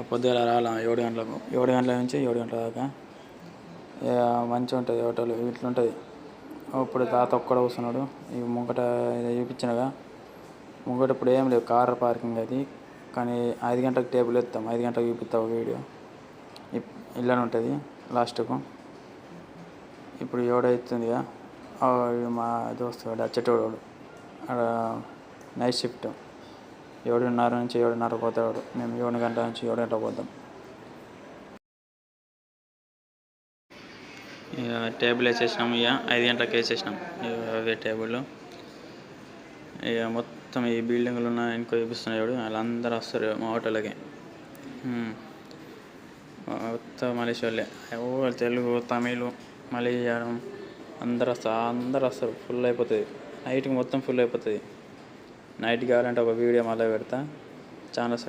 పొద్దుగాల రాలా 7 గంటలకు, 7 గంటల నుంచి 7 గంటల దాకా మంచిగా ఉంటుంది హోటల్. ఇట్లుంటుంది. ఇప్పుడు తాత ఒక్కడ కూర్చున్నాడు. ఈ ముంగట చూపించినగా ముంగట ఇప్పుడు ఏం లేవు, కార్ పార్కింగ్ అది. కానీ 5 గంటలకు టేబుల్ ఎత్తాం, 5 గంటలకు చూపిస్తావు వీడియో ఇలానే ఉంటుంది లాస్ట్కు. ఇప్పుడు 7 అవుతుందిగా. మా దోస్తు వాడు వచ్చేటోడు అక్కడ నైట్ షిఫ్ట్ 7:30 నుంచి 7:30 పోతాడు. మేము 7 గంటల నుంచి 7 గంటలకు పోతాం. ఇక టేబుల్ వేసేసినాం. ఇక 5 గంటలకు వేసేసినాం అవే టేబుల్. ఇక మొత్తం ఈ బిల్డింగ్లు ఉన్న ఇంకో చూపిస్తున్నాయి వాళ్ళందరూ వస్తారు మా హోటల్కి. మొత్తం మలేషియా వాళ్ళే, తెలుగు, తమిళ్, మలయాళం అందరు వస్తారు. ఫుల్ అయిపోతుంది నైట్కి, మొత్తం ఫుల్ అయిపోతుంది. నైట్ కావాలంటే ఒక వీడియో మళ్ళీ పెడతా. చాలా